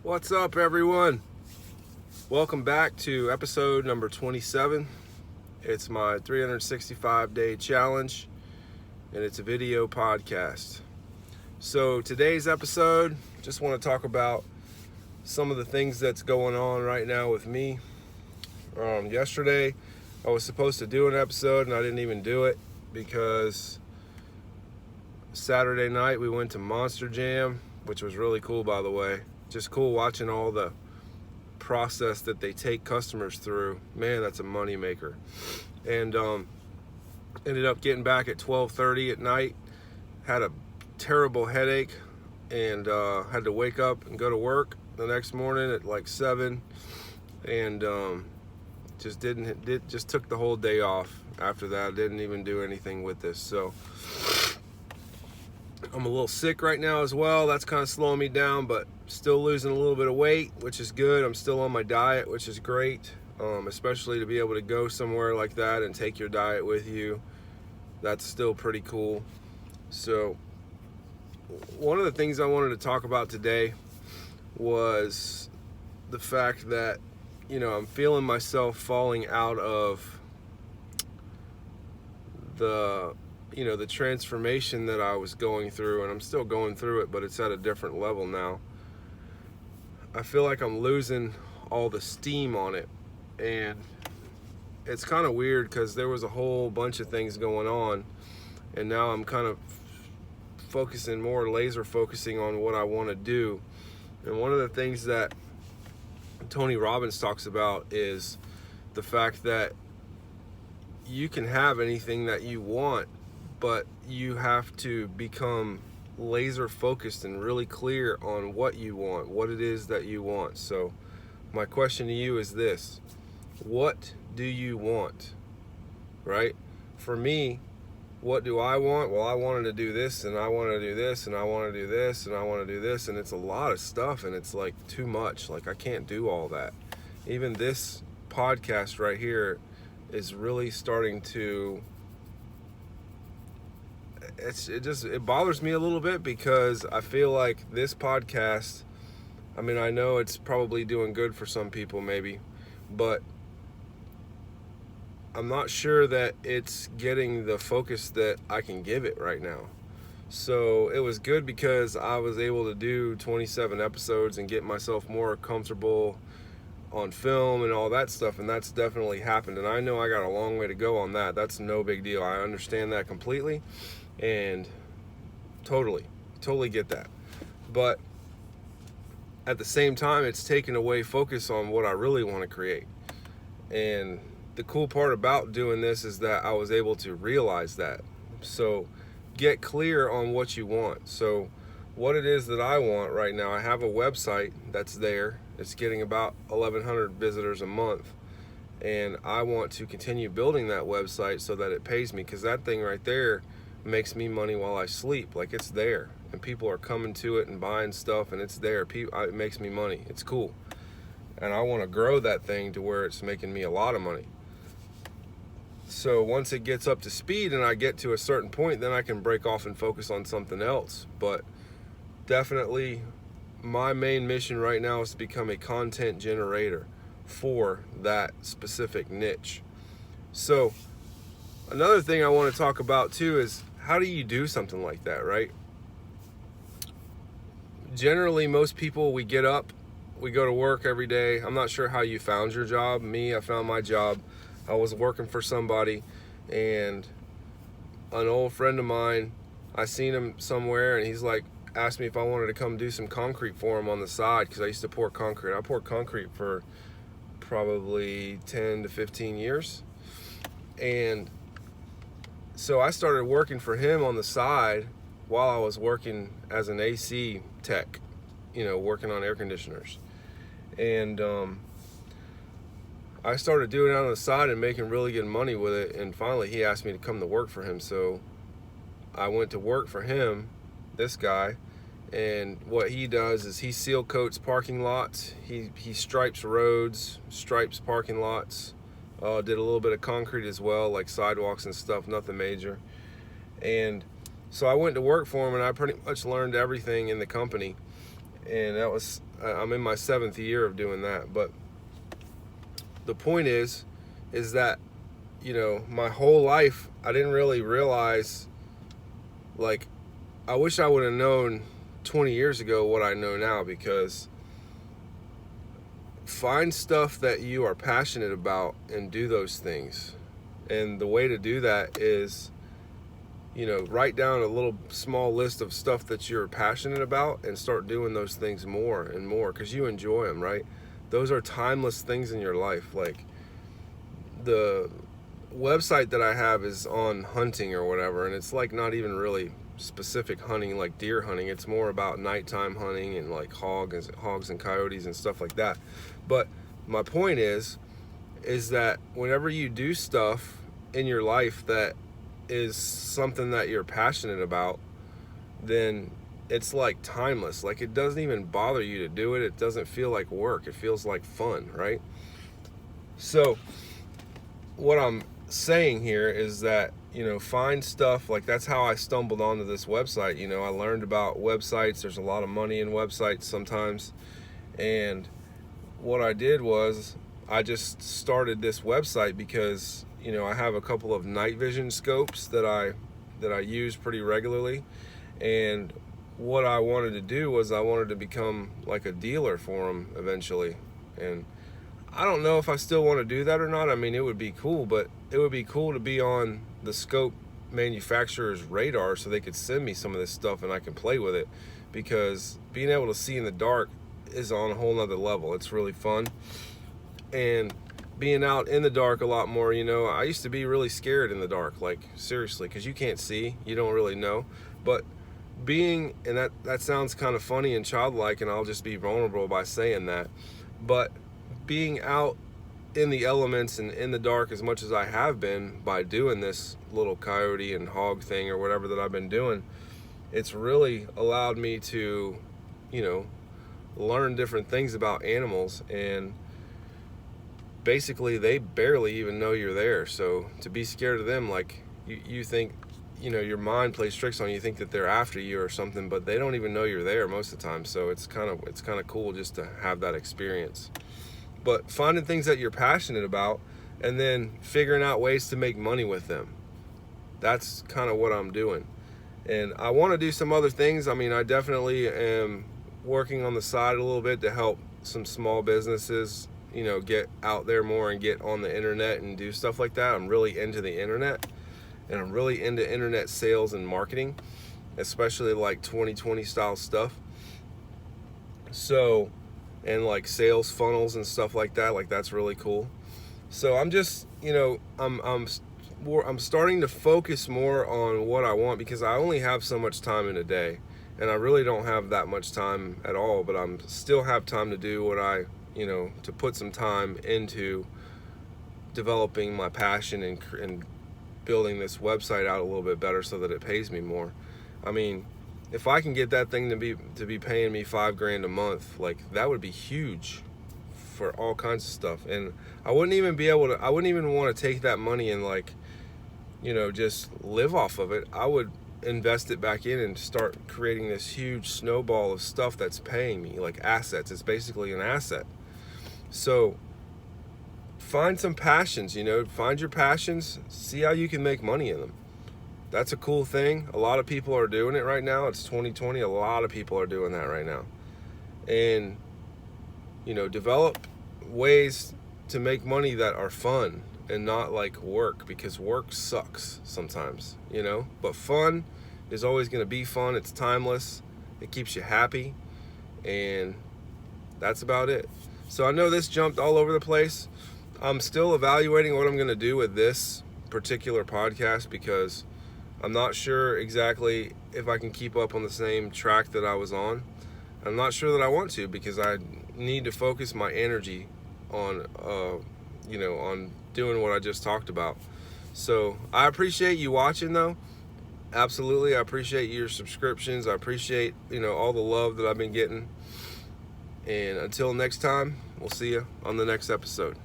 What's up, everyone? Welcome back to episode number 27. It's my 365-day challenge, and it's a video podcast. So today's episode, just want to talk about some of the things that's going on right now with me. Yesterday, I was supposed to do an episode, and I didn't even do it because Saturday night we went to Monster Jam, which was really cool, by the way. Just cool watching all the process that they take customers through. Man, that's a money maker. And ended up getting back at 12:30 at night. Had a terrible headache and had to wake up and go to work the next morning at like 7. And just took the whole day off after that. Didn't even do anything with this. So I'm a little sick right now as well. That's kind of slowing me down, but still losing a little bit of weight, which is good. I'm still on my diet, which is great, especially to be able to go somewhere like that and take your diet with you. That's still pretty cool. So one of the things I wanted to talk about today was the fact that, I'm feeling myself falling out of the transformation that I was going through, and I'm still going through it, but it's at a different level now. I feel like I'm losing all the steam on it, and it's kind of weird because there was a whole bunch of things going on, and now I'm kind of laser focusing on what I want to do. And one of the things that Tony Robbins talks about is the fact that you can have anything that you want, but you have to become laser focused and really clear on what you want, what it is that you want. So my question to you is this: what do you want? Right? For me, what do I want? Well, I wanted to do this, and I want to do this, and I want to do this, and I want to do this, and it's a lot of stuff, and it's like too much. Like, I can't do all that. Even this podcast right here is really starting to, it bothers me a little bit, because I feel like this podcast, I mean, I know it's probably doing good for some people maybe, but I'm not sure that it's getting the focus that I can give it right now. So it was good because I was able to do 27 episodes and get myself more comfortable on film and all that stuff, and that's definitely happened. And I know I got a long way to go on that. That's no big deal. I understand that completely, and totally get that. But at the same time, it's taken away focus on what I really want to create. And the cool part about doing this is that I was able to realize that. So get clear on what you want. So what it is that I want right now, I have a website that's there. It's getting about 1,100 visitors a month. And I want to continue building that website so that it pays me, because that thing right there makes me money while I sleep. Like, it's there, and people are coming to it and buying stuff, and it's there. It makes me money. It's cool. And I want to grow that thing to where it's making me a lot of money. So once it gets up to speed and I get to a certain point, then I can break off and focus on something else. But definitely my main mission right now is to become a content generator for that specific niche. So another thing I want to talk about too is, how do you do something like that, right? Generally, most people, we get up, we go to work every day. I'm not sure how you found your job. Me, I found my job. I was working for somebody, and an old friend of mine, I seen him somewhere, and he's like, asked me if I wanted to come do some concrete for him on the side, because I used to pour concrete. I poured concrete for probably 10 to 15 years. And so I started working for him on the side while I was working as an AC tech, working on air conditioners. And I started doing it on the side and making really good money with it. And finally he asked me to come to work for him. So I went to work for him, this guy. And what he does is he seal coats parking lots. He stripes roads, stripes parking lots. Did a little bit of concrete as well, like sidewalks and stuff, nothing major. And so I went to work for him, and I pretty much learned everything in the company. and that was I'm in my 7th year of doing that. But the point is that, you know, my whole life I didn't really realize, like, I wish I would have known 20 years ago what I know now, because find stuff that you are passionate about and do those things. And the way to do that is, you know, write down a little small list of stuff that you're passionate about and start doing those things more and more, because you enjoy them, right? Those are timeless things in your life. Like, the website that I have is on hunting or whatever, and it's like not even really specific hunting like deer hunting. It's more about nighttime hunting and like hogs and coyotes and stuff like that. But my point is that whenever you do stuff in your life that is something that you're passionate about, then it's like timeless. Like, it doesn't even bother you to do it. It doesn't feel like work. It feels like fun, right? So what I'm saying here is that, you know, find stuff. Like, that's how I stumbled onto this website. You know, I learned about websites. There's a lot of money in websites sometimes. And what I did was I just started this website because, you know, I have a couple of night vision scopes that I use pretty regularly. And what I wanted to do was I wanted to become like a dealer for them eventually. And I don't know if I still want to do that or not. I mean, it would be cool, but it would be cool to be on the scope manufacturer's radar so they could send me some of this stuff and I can play with it, because being able to see in the dark is on a whole nother level. It's really fun. And being out in the dark a lot more, you know, I used to be really scared in the dark, like seriously, because you can't see, you don't really know. But being, and that sounds kind of funny and childlike, and I'll just be vulnerable by saying that, but being out in the elements and in the dark as much as I have been by doing this little coyote and hog thing or whatever that I've been doing, it's really allowed me to, you know, learn different things about animals. And basically they barely even know you're there. So to be scared of them, like, you think, you know, your mind plays tricks on you. You think that they're after you or something, but they don't even know you're there most of the time. So it's kind of cool just to have that experience. But finding things that you're passionate about and then figuring out ways to make money with them. That's kind of what I'm doing. And I want to do some other things. I mean, I definitely am working on the side a little bit to help some small businesses, you know, get out there more and get on the internet and do stuff like that. I'm really into the internet, and I'm really into internet sales and marketing, especially like 2020 style stuff. So, and like sales funnels and stuff like that. Like, that's really cool. So I'm just, you know, I'm starting to focus more on what I want, because I only have so much time in a day, and I really don't have that much time at all. But I'm still have time to do what I, you know, to put some time into developing my passion and building this website out a little bit better so that it pays me more. I mean, if I can get that thing to be paying me $5,000 a month, like, that would be huge for all kinds of stuff. And I wouldn't even want to take that money and, like, you know, just live off of it. I would invest it back in and start creating this huge snowball of stuff that's paying me, like assets. It's basically an asset. So find some passions, you know, find your passions, see how you can make money in them. That's a cool thing. A lot of people are doing it right now. It's 2020. A lot of people are doing that right now. And, you know, develop ways to make money that are fun and not like work, because work sucks sometimes, you know. But fun is always going to be fun. It's timeless. It keeps you happy. And that's about it. So I know this jumped all over the place. I'm still evaluating what I'm going to do with this particular podcast, because I'm not sure exactly if I can keep up on the same track that I was on. I'm not sure that I want to, because I need to focus my energy on, you know, on doing what I just talked about. So I appreciate you watching, though. Absolutely. I appreciate your subscriptions. I appreciate, you know, all the love that I've been getting. And until next time, we'll see you on the next episode.